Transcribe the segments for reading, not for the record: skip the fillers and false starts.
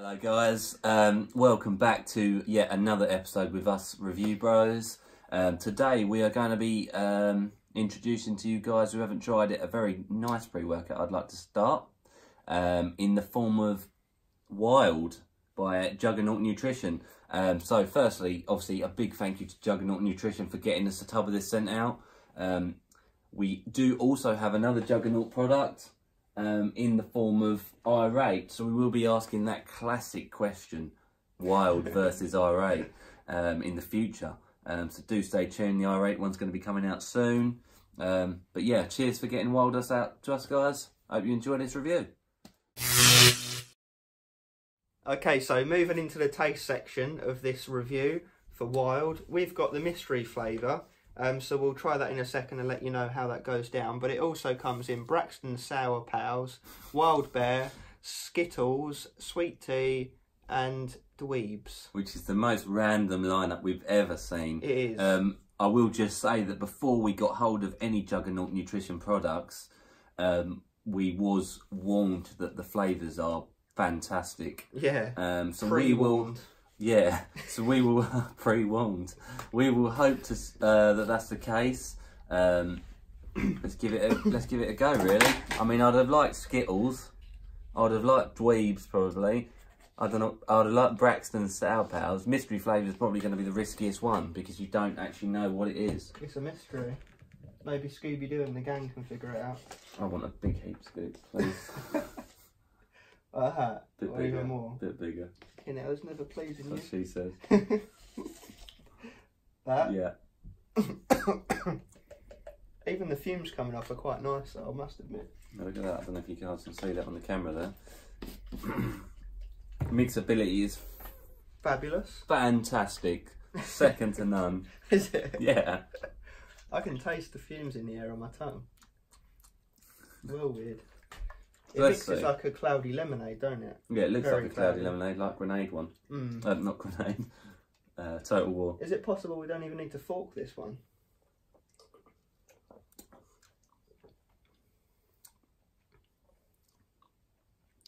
Hello guys, welcome back to yet another episode with us Review Bros. Today we are going to be introducing to you guys who haven't tried it a very nice pre-workout I'd like to start in the form of Wild by Juggernaut Nutrition. So firstly, obviously a big thank you to Juggernaut Nutrition for getting us a tub of this sent out. We do also have another Juggernaut product in the form of irate, so we will be asking that classic question, Wild versus irate, in the future. So do stay tuned, the irate one's going to be coming out soon. But yeah, cheers for getting Wild out to us guys. Hope you enjoy this review. Okay, so moving into the taste section of this review for Wild, we've got the mystery flavour. So we'll try that in a second and let you know how that goes down. But it also comes in Braxton Sour Pals, Wild Bear, Skittles, Sweet Tea and Dweebs. Which is the most random lineup we've ever seen. It is. I will just say that before we got hold of any Juggernaut Nutrition products, we was warned that the flavours are fantastic. Yeah, so we will... Yeah, so we will pre-warned. We will hope to that's the case. Let's give it a go. Really, I mean, I'd have liked Skittles. I'd have liked Dweebs probably. I don't know. I'd have liked Braxton Sour Pals. Mystery flavour is probably going to be the riskiest one because you don't actually know what it is. It's a mystery. Maybe Scooby-Doo and the gang can figure it out. I want a big heap, Scoop, please. Like that, bit or bigger, even more. Bit bigger. You know, it's never pleasing That's you. what she says. That? Yeah. Even the fumes coming off are quite nice though, I must admit. Look at that, I don't know if you guys can see that on the camera there. Mixability is fabulous. Fantastic. Second to none. Is it? Yeah. I can taste the fumes in the air on my tongue. Well weird. It Let's mixes see. like a cloudy lemonade, don't it? Yeah, it looks Very like a cloudy cloudy. lemonade, like Grenade one. Mm. Not Grenade. Total War. Is it possible we don't even need to fork this one?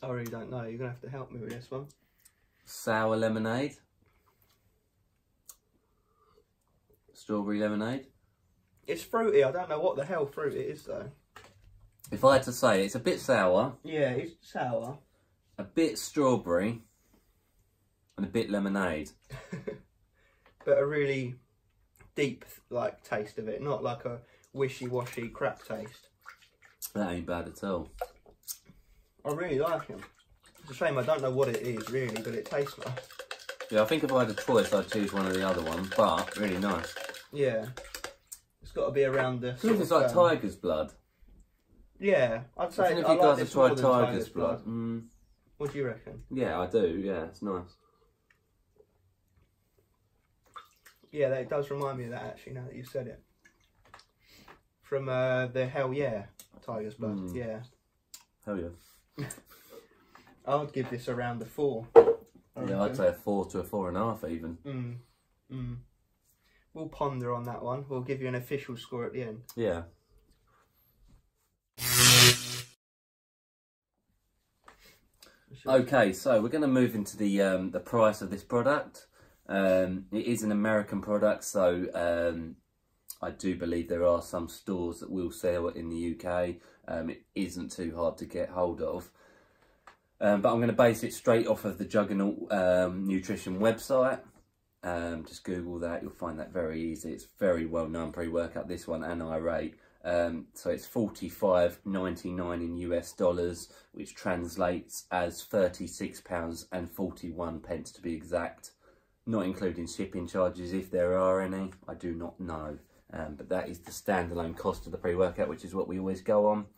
I really don't know. You're going to have to help me with this one. Sour lemonade. Strawberry lemonade. It's fruity. I don't know what the hell fruit it is though. If I had to say, it's a bit sour. Yeah, it's sour. A bit strawberry. And a bit lemonade. But a really deep like taste of it, not like a wishy-washy crap taste. That ain't bad at all. I really like it. It's a shame I don't know what it is really, but it tastes nice. Yeah, I think if I had a choice, I'd choose one of the other ones, but really nice. Yeah. It's got to be around the... It's like tiger's blood. Yeah, I'd say... I don't know if you guys have tried tiger's blood. What do you reckon? Yeah, I do. Yeah, it's nice. Yeah, it does remind me of that actually, now that you've said it. From the Hell Yeah tiger's blood, yeah. Hell yeah. I would give this around a 4. Yeah, I'd say a 4 to a 4.5 even. We'll ponder on that one. We'll give you an official score at the end. Yeah. Okay, so we're going to move into the price of this product. It is an American product, so I do believe there are some stores that will sell it in the UK. It isn't too hard to get hold of. But I'm going to base it straight off of the Juggernaut Nutrition website. Just Google that, you'll find that very easy. It's very well known pre-workout, this one, and irate. So it's $45.99 in US dollars, which translates as £36.41 to be exact, not including shipping charges if there are any. I do not know, but that is the standalone cost of the pre-workout, which is what we always go on,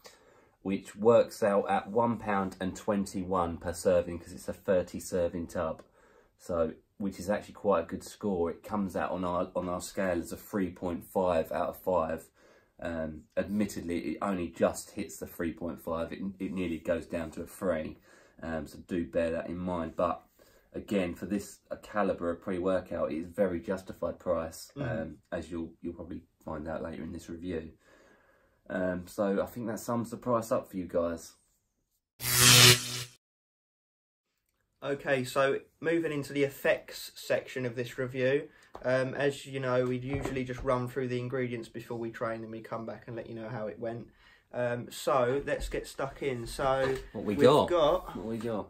which works out at £1.21 per serving because it's a 30 serving tub. So, which is actually quite a good score. It comes out on our scale as a 3.5 out of 5. Admittedly, it only just hits the 3.5. It nearly goes down to a 3. So do bear that in mind. But again, for this calibre of pre-workout, it is very justified price, as you'll probably find out later in this review. So I think that sums the price up for you guys. Okay, so moving into the effects section of this review. As you know, we'd usually just run through the ingredients before we train and we come back and let you know how it went. So let's get stuck in. So what we got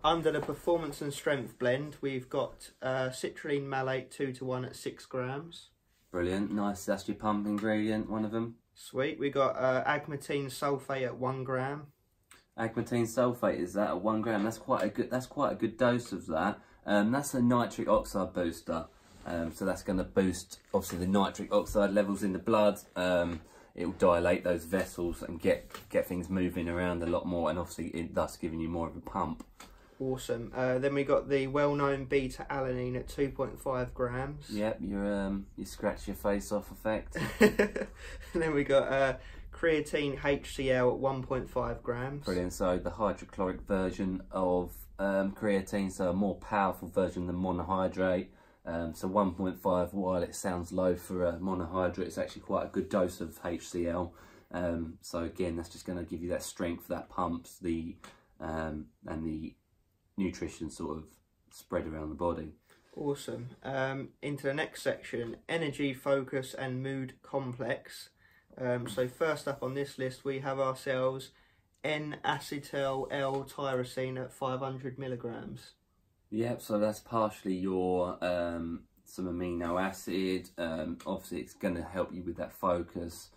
under the performance and strength blend, we've got citrulline malate 2:1 at 6 grams. Brilliant, nice. That's your pump ingredient, one of them. Sweet. We got agmatine sulfate at 1 gram. Agmatine sulfate, is that at 1 gram? That's quite a good dose of that. That's a nitric oxide booster. So that's going to boost obviously the nitric oxide levels in the blood. It will dilate those vessels and get things moving around a lot more, and obviously thus giving you more of a pump. Awesome. Then we got the well-known beta alanine at 2.5 grams. Yep, you scratch your face off effect. And then we got creatine HCl at 1.5 grams. Brilliant. So the hydrochloric version of creatine, so a more powerful version than monohydrate. So 1.5, while it sounds low for a monohydrate, it's actually quite a good dose of HCl. So again, that's just going to give you that strength, that pumps, and the nutrition sort of spread around the body. Awesome. Into the next section, energy, focus and mood complex. So first up on this list, we have ourselves N-acetyl L-tyrosine at 500 milligrams. Yep, so that's partially your some amino acid. Obviously, it's going to help you with that focus.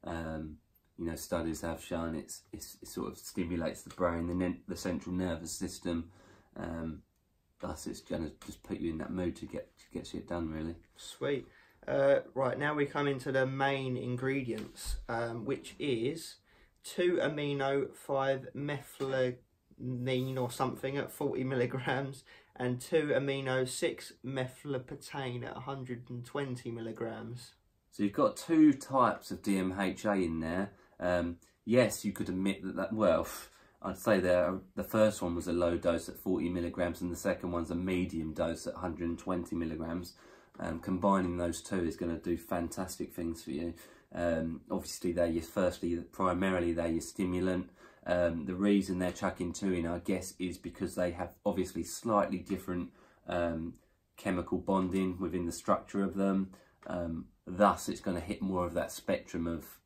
You know, studies have shown it sort of stimulates the brain, the central nervous system. Thus, it's going to just put you in that mood to get shit done, really. Sweet. Right, now we come into the main ingredients, which is 2-amino 5-methylene or something at 40 milligrams and 2-amino 6-methylpentane at 120 milligrams. So you've got two types of DMHA in there. Yes, you could admit that, well, I'd say the first one was a low dose at 40 milligrams and the second one's a medium dose at 120 milligrams. Combining those two is going to do fantastic things for you. Obviously, primarily they're your stimulant. The reason they're chucking 2 in, I guess, is because they have obviously slightly different chemical bonding within the structure of them. Thus, it's going to hit more of that spectrum of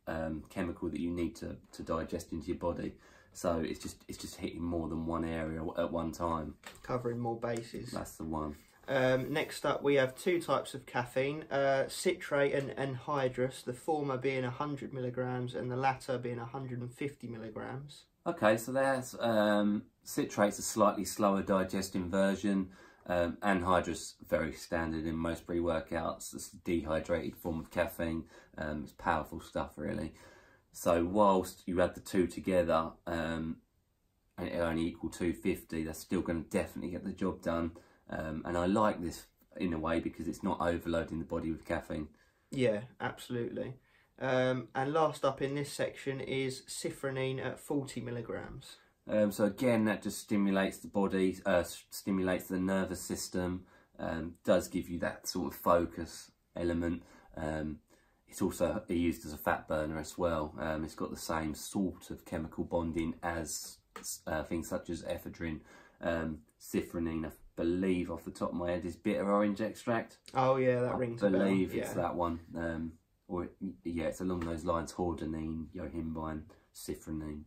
chemical that you need to digest into your body. So it's just hitting more than one area at one time. Covering more bases. That's the one. Next up, we have 2 types of caffeine, citrate and anhydrous, the former being 100 milligrams and the latter being 150 milligrams. Okay, so there's citrate's a slightly slower digesting version. Anhydrous, very standard in most pre-workouts. It's a dehydrated form of caffeine. It's powerful stuff, really. So whilst you add the two together and it only equal 250, that's still going to definitely get the job done. And I like this in a way because it's not overloading the body with caffeine. Yeah, absolutely. And last up in this section is cyprinine at 40 milligrams. So again, that just stimulates the body, stimulates the nervous system, does give you that sort of focus element. It's also used as a fat burner as well. It's got the same sort of chemical bonding as things such as ephedrine. Cyprinine, I believe off the top of my head, is bitter orange extract. Oh yeah, that rings a bell. I believe it's that one. Yeah, it's along those lines: hordenine, yohimbine, cyprinine.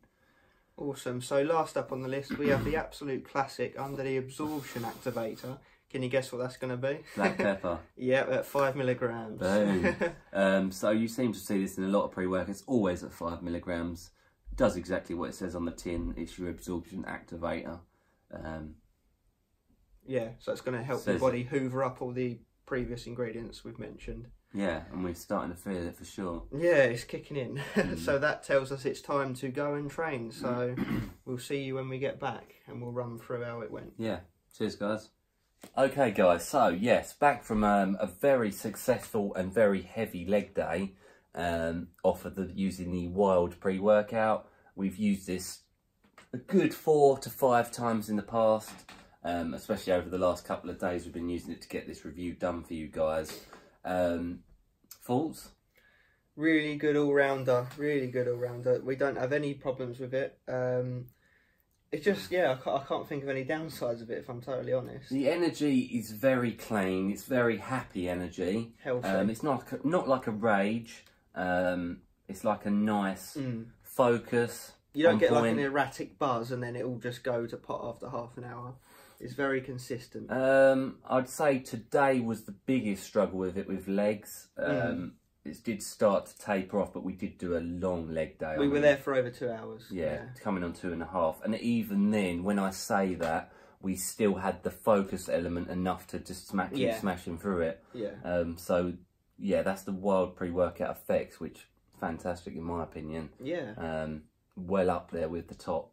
Awesome. So last up on the list, we have the absolute classic under the absorption activator. Can you guess what that's going to be? Black pepper. Yeah, at 5 milligrams. Boom. So you seem to see this in a lot of pre-workouts, always at 5 milligrams. It does exactly what it says on the tin. It's your absorption activator. Yeah, so it's going to help the body hoover up all the previous ingredients we've mentioned. Yeah, and we're starting to feel it for sure. Yeah, it's kicking in. So that tells us it's time to go and train. So we'll see you when we get back and we'll run through how it went. Yeah, cheers guys. Okay guys, so yes, back from a very successful and very heavy leg day off of using the Wild pre-workout. We've used this a good 4 to 5 times in the past, especially over the last couple of days. We've been using it to get this review done for you guys. Thoughts? Really good all-rounder, really good all-rounder. We don't have any problems with it. It's just, yeah, I can't think of any downsides of it, if I'm totally honest. The energy is very clean. It's very happy energy. Healthy. It's not like a rage. It's like a nice focus. You don't get like an erratic buzz and then it will just go to pot after half an hour. It's very consistent. I'd say today was the biggest struggle with it with legs. It did start to taper off, but we did do a long leg day. We were there for over 2 hours. Yeah, coming on 2.5. And even then, when I say that, we still had the focus element enough to just keep smashing through it. Yeah. So, yeah, that's the wild pre-workout effects, which fantastic in my opinion. Yeah. Well up there with the top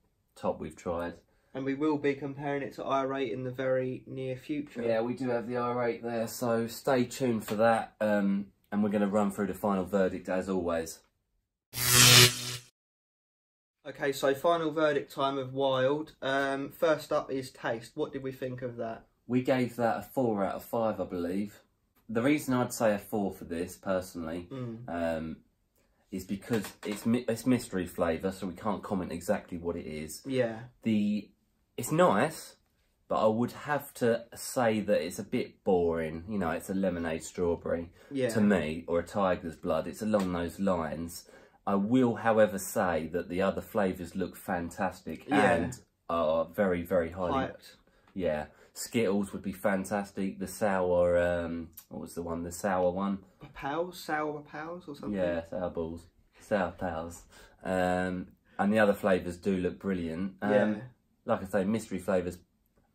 we've tried. And we will be comparing it to iRate in the very near future. Yeah, we do have the iRate there, so stay tuned for that. And we're going to run through the final verdict as always. Okay, so final verdict time of Wild. First up is taste. What did we think of that? We gave that a 4 out of 5, I believe. The reason I'd say a 4 for this, personally, is because it's mystery flavour, so we can't comment exactly what it is. Yeah. It's nice, but I would have to say that it's a bit boring. You know, it's a lemonade strawberry to me, or a tiger's blood. It's along those lines. I will, however, say that the other flavours look fantastic and are very, very highly... Hyped. Yeah. Skittles would be fantastic. The sour... what was the one? The sour one? Pals? Sour Pals or something? Yeah, sour balls. Sour Pals. And the other flavours do look brilliant. Like I say, mystery flavours,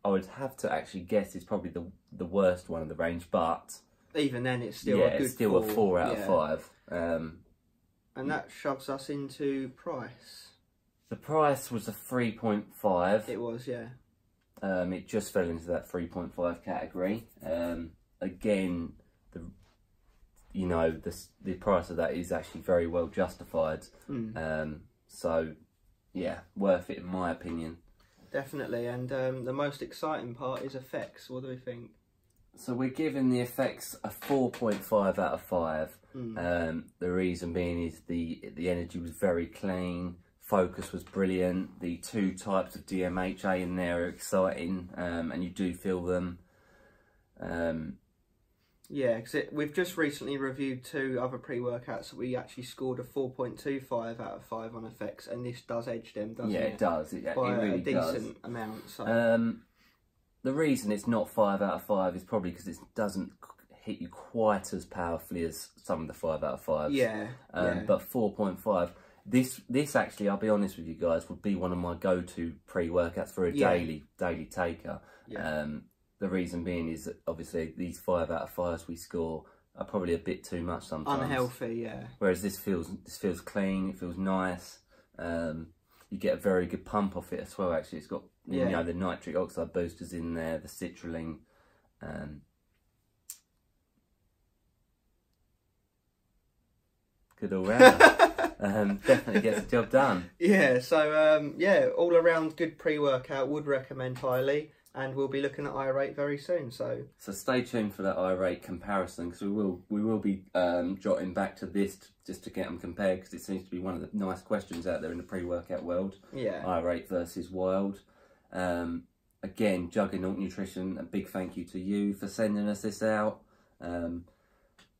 I would have to actually guess it's probably the worst one of the range, but even then it's still a good it's still 4. A 4 out of 5. And that shoves us into price. The price was a 3.5. It was, yeah. It just fell into that 3.5 category. Again, the price of that is actually very well justified. So yeah, worth it in my opinion. Definitely. And the most exciting part is effects. What do we think? So we're giving the effects a 4.5 out of 5. The reason being is the energy was very clean, focus was brilliant, the 2 types of DMHA in there are exciting, and you do feel them. Yeah, because we've just recently reviewed 2 other pre-workouts that we actually scored a 4.25 out of 5 on effects, and this does edge them, doesn't it? Yeah, it does. It really does. A decent amount. So. The reason it's not 5 out of 5 is probably because it doesn't hit you quite as powerfully as some of the 5 out of 5s. Yeah. But 4.5. This actually, I'll be honest with you guys, would be one of my go-to pre-workouts for a daily taker. Yeah. The reason being is that obviously these 5 out of 5s we score are probably a bit too much sometimes. Unhealthy, yeah. Whereas this feels clean, it feels nice. You get a very good pump off it as well. Actually, it's got you know, the nitric oxide boosters in there, the citrulline. Good all round. Definitely gets the job done. Yeah. So yeah, all around good pre-workout. Would recommend highly. And we'll be looking at iRate very soon. So stay tuned for that iRate comparison, because we will be jotting back to this just to get them compared, because it seems to be one of the nice questions out there in the pre-workout world. Yeah. iRate versus Wild. Again, Juggernaut Nutrition, a big thank you to you for sending us this out.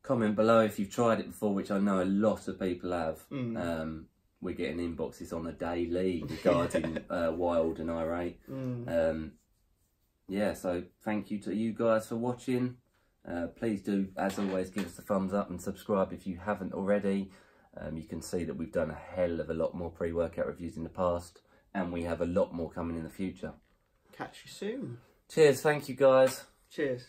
Comment below if you've tried it before, which I know a lot of people have. We're getting inboxes on the daily regarding Wild and iRate. Yeah, so thank you to you guys for watching. Please do, as always, give us a thumbs up and subscribe if you haven't already. You can see that we've done a hell of a lot more pre-workout reviews in the past, and we have a lot more coming in the future. Catch you soon. Cheers, thank you guys. Cheers.